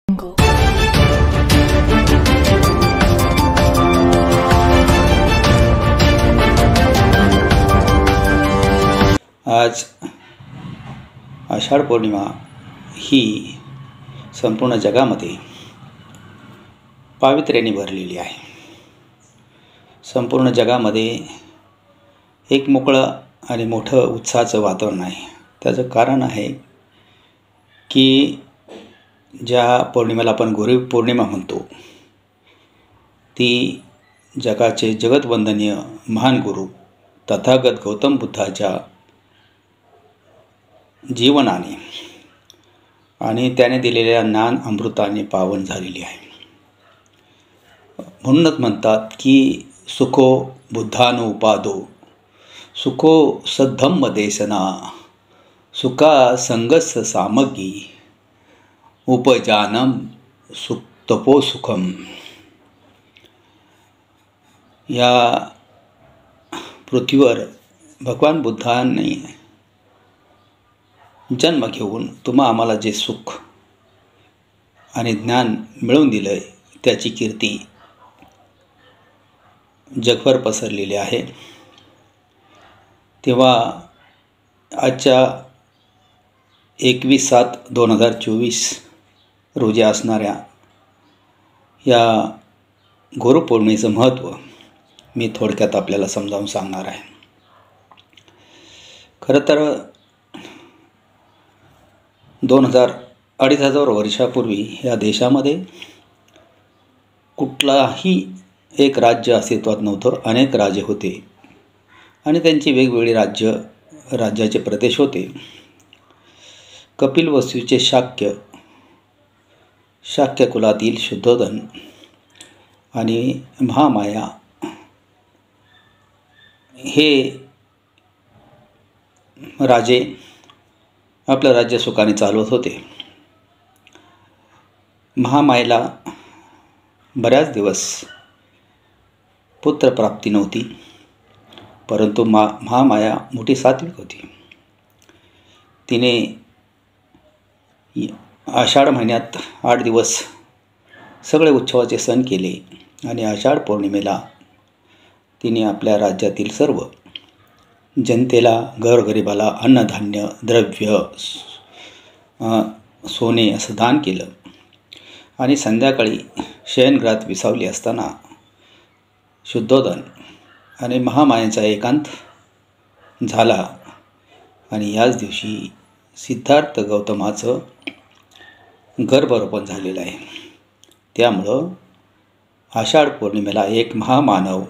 आज आषाढ पौर्णिमा ही संपूर्ण जगामध्ये पावित्र्याने भरलेली आहे. संपूर्ण जगामध्ये एक मोकळं आणि मोठं उत्साहाचं वातावरण आहे. त्याचं कारण आहे की ज्या पौर्णिमेला आपण गुरुपौर्णिमा म्हणतो, ती जगाचे जगतवंदनीय महान गुरु तथागत गौतम बुद्धाच्या जीवनाने आणि त्याने दिलेल्या ज्ञान अमृताने पावन झालेली आहे. म्हणूनच म्हणतात की सुखो बुद्धानुपादो, सुखो सद्धम्म देशना, सुखा संगस सामग्री, उपजानम तपो सुखम. या पृथ्वीवर भगवान बुद्धांनी जन्म घेऊन आम्हाला जे सुख आणि ज्ञान मिळवून दिलं आहे, त्याची कीर्ती जगभर पसरलेली आहे. तेव्हा आजच्या 21/7/2024 रोजी असणाऱ्या या गुरुपौर्णिमेचं महत्त्व मी थोडक्यात आपल्याला समजावून सांगणार आहे. खरं तर 2,000-2,500 वर्षापूर्वी या देशामध्ये कुठलाही एक राज्य अस्तित्वात नव्हतं. अनेक राजे होते आणि त्यांची वेगवेगळी राज्याचे प्रदेश होते. कपिलवस्तूचे शाक्य कुलातील शुद्धोधन आणि महामाया हे राजे आपलं राज्य सुखाने चालवत होते. महामायेला बऱ्याच दिवस पुत्रप्राप्ती नव्हती, परंतु महामाया मोठी सात्विक होती. तिने आषाढ महिन्यात 8 दिवस सगळे उत्सवाचे सण केले आणि आषाढ पौर्णिमेला तिने आपल्या राज्यातील सर्व जनतेला, गोरगरिबाला अन्नधान्य, द्रव्य, सोने असं दान केलं. आणि संध्याकाळी शयनगृहात विसावली असताना शुद्धोधन आणि महामायेचा एकांत झाला आणि याच दिवशी सिद्धार्थ गौतमाचं गर्भारोपण झालेलं आहे. त्यामुळं आषाढ पौर्णिमेला एक महामानव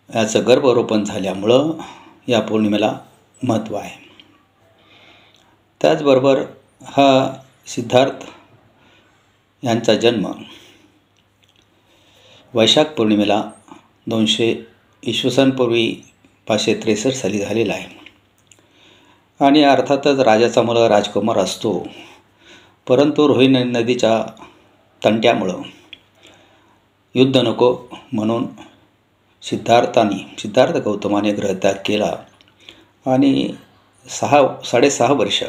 याचं गर्भारोपण झाल्यामुळं या पौर्णिमेला महत्त्व आहे. त्याचबरोबर हा सिद्धार्थ यांचा जन्म वैशाख पौर्णिमेला 200 इसवीसनपूर्वी 563 साली झालेला आहे. आणि अर्थातच राजाचा मुलगा राजकुमार असतो, परंतु रोहिणी नदीच्या तंट्यामुळं युद्ध नको म्हणून सिद्धार्थ गौतमाने गृहत्याग केला आणि 6 वर्ष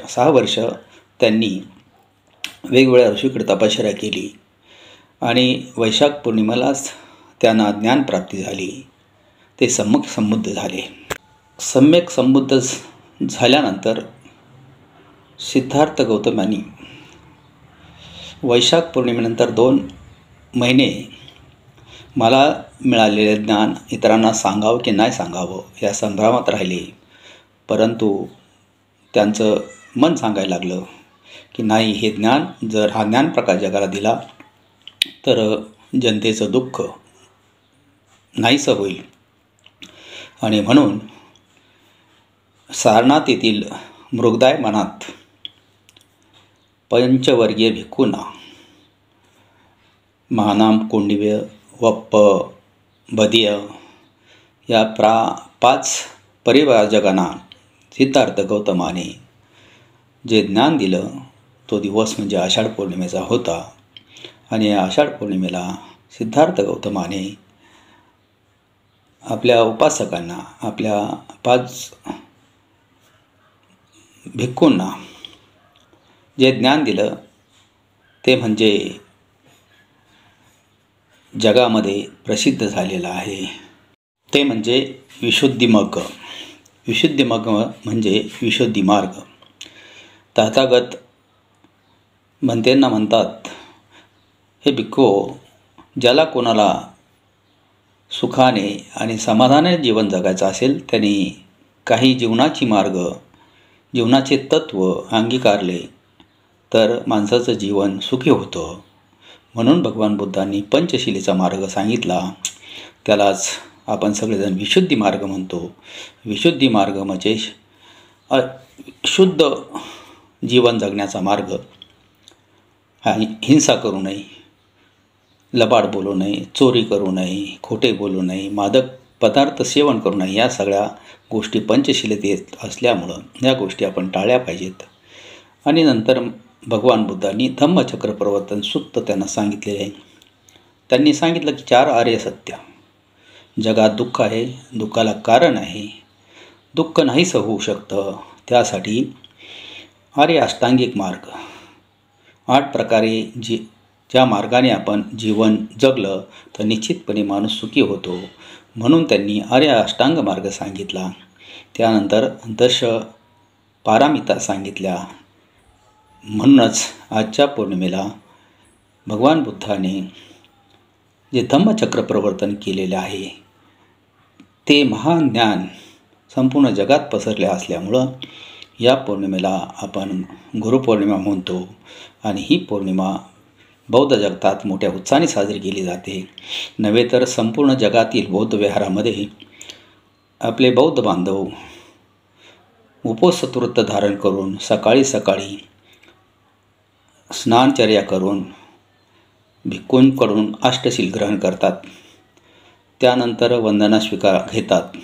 त्यांनी वेगवेगळ्या ऋषीकडे तपश्चर्या केली आणि वैशाख पौर्णिमेलाच त्यांना ज्ञानप्राप्ती झाली. ते सम्यक संबुद्ध झाले. सम्यक संबुद्ध झाल्यानंतर सिद्धार्थ गौतम यांनी वैशाख पौर्णिमेनंतर 2 महिने मला मिळालेले ज्ञान इतरांना सांगावं की नाही सांगावं या संभ्रमात राहिले. परंतु त्यांचं मन सांगायला लागलं की नाही, हे ज्ञान जर हा ज्ञानप्रकाश जगाला दिला तर जनतेचं दुःख नाहीसं होईल. आणि म्हणून सारनाथ येथील मृगदाय मनात पंचवर्गीय भिक्खूंना महानाम, कोंडिव्य, वप्प, बदिय या 5 परिवारजगांना सिद्धार्थ गौतमाने जे ज्ञान दिलं, तो दिवस म्हणजे आषाढ पौर्णिमेचा होता. आणि या आषाढ पौर्णिमेला सिद्धार्थ गौतमाने आपल्या उपासकांना, आपल्या 5 भिक्खूंना जे ज्ञान दिलं ते म्हणजे जगामध्ये प्रसिद्ध झालेलं आहे, ते म्हणजे विशुद्धी मार्ग. विशुद्धी मार्ग म्हणजे विशुद्धी मार्ग. तथागत म्हणतेंना म्हणतात, हे भिक्खू, ज्याला कोणाला सुखाने आणि समाधानाने जीवन जगायचं असेल त्यांनी काही जीवनाचे तत्त्व अंगीकारले तर माणसाचं जीवन सुखी होतं. म्हणून भगवान बुद्धांनी पंचशिलेचा मार्ग सांगितला. त्यालाच आपण सगळेजण विशुद्धी मार्ग म्हणतो. विशुद्धी मार्ग म्हणजे शुद्ध जीवन जगण्याचा मार्ग. हिंसा करू नये, लबाड बोलू नये, चोरी करू नये, खोटे बोलू नये, मादक पदार्थ सेवन करू नये. या सगळ्या गोष्टी पंचशिलेत येत असल्यामुळं या गोष्टी आपण टाळल्या पाहिजेत. आणि नंतर भगवान बुद्धांनी धम्मचक्र प्रवर्तन सूक्त त्यांना सांगितलेले आहे. त्यांनी सांगितलं की 4 आर्य सत्य. जगात दुःख आहे, दुःखाला कारण आहे, दुःख नाहीसं होऊ शकतं. त्यासाठी आर्य अष्टांगिक मार्ग 8 प्रकारे ज्या मार्गाने आपण जीवन जगलं तर निश्चितपणे माणूस सुखी होतो. म्हणून त्यांनी आर्य अष्टांग मार्ग सांगितला. त्यानंतर 10 पारमिता सांगितल्या. म्हणूनच आजच्या पौर्णिमेला भगवान बुद्धाने जे धम्मचक्र प्रवर्तन केलेले आहे ते महान ज्ञान संपूर्ण जगात पसरले असल्यामुळं या पौर्णिमेला आपण गुरुपौर्णिमा म्हणतो. आणि ही पौर्णिमा बौद्ध जगतात मोठ्या उत्साहाने साजरी केली जाते. नव्हे तर संपूर्ण जगातील बौद्ध विहारामध्ये आपले बौद्ध बांधव उपोषव्रत धारण करून सकाळी स्नानचर्या करून भिक्खूंकडून अष्टशील ग्रहण करतात. त्यानंतर वंदना स्वीकार घेतात.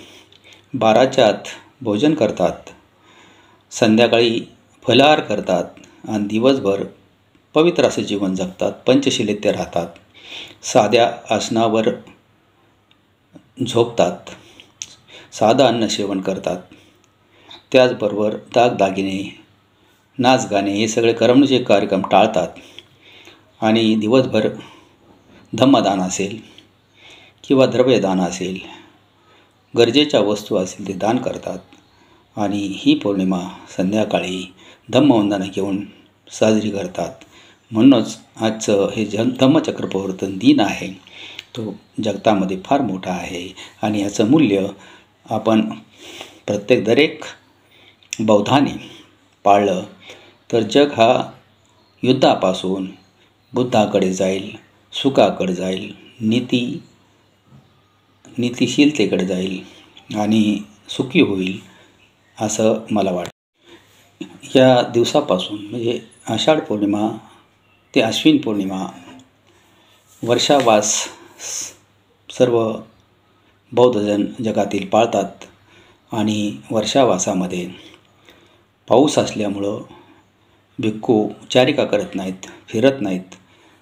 12च्या आत भोजन करतात. संध्याकाळी फलाहार करतात आणि दिवसभर पवित्र असं जीवन जगतात. पंचशिलेत ते राहतात. साध्या आसनावर झोपतात. साधं अन्न सेवन करतात. त्याचबरोबर दागदागिने, नाचगाणे हे सगळे करमणुकीचे कार्यक्रम टाळतात. आणि दिवसभर धम्मदान असेल किंवा द्रव्यदान असेल, गरजेच्या वस्तू असतील ते दान करतात. आणि ही पौर्णिमा संध्याकाळी धम्मवंदना घेऊन साजरी करतात. म्हणूनच आजचं हे धम्मचक्र प्रवर्तन दिन आहे तो जगतामध्ये फार मोठा आहे. आणि याचं मूल्य आपण दरेक बौद्धाने पाळलं तर जग हा युद्धापासून बुद्धाकडे जाईल, सुखाकडे जाईल, नीतिशीलतेकडे जाईल आणि सुखी होईल असं मला वाटतं. या दिवसापासून म्हणजे आषाढ पौर्णिमा ते अश्विन पौर्णिमा वर्षावास सर्व बौद्धजन जगातील पाळतात. आणि वर्षावासामध्ये पाऊस असल्यामुळं भिक्खू चारिका करत नाहीत, फिरत नाहीत.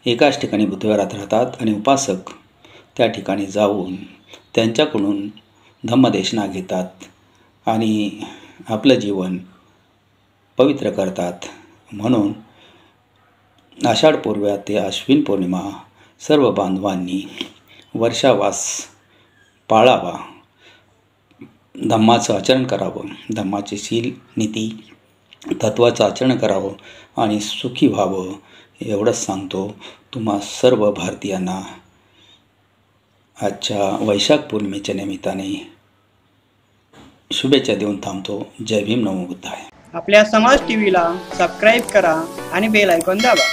एकाच ठिकाणी बुद्धविहारात राहतात आणि उपासक त्या ठिकाणी जाऊन त्यांच्याकडून धम्मदेशना घेतात आणि आपलं जीवन पवित्र करतात. म्हणून आषाढ पौर्णिमा ते अश्विन पौर्णिमा सर्व बांधवांनी वर्षावास पाळावा, धम्माचं आचरण करावं, धम्माचे शील नीती तत्त्वाचं आचरण करावं आणि सुखी व्हावं एवढंच सांगतो. तुम्हा सर्व भारतीयांना आजच्या वैशाख पौर्णिमेच्या निमित्ताने शुभेच्छा देऊन थांबतो. जय भीम, नमो बुद्धाय. आपल्या समाज टीव्हीला सबस्क्राईब करा आणि बेल आयकॉन दाबा.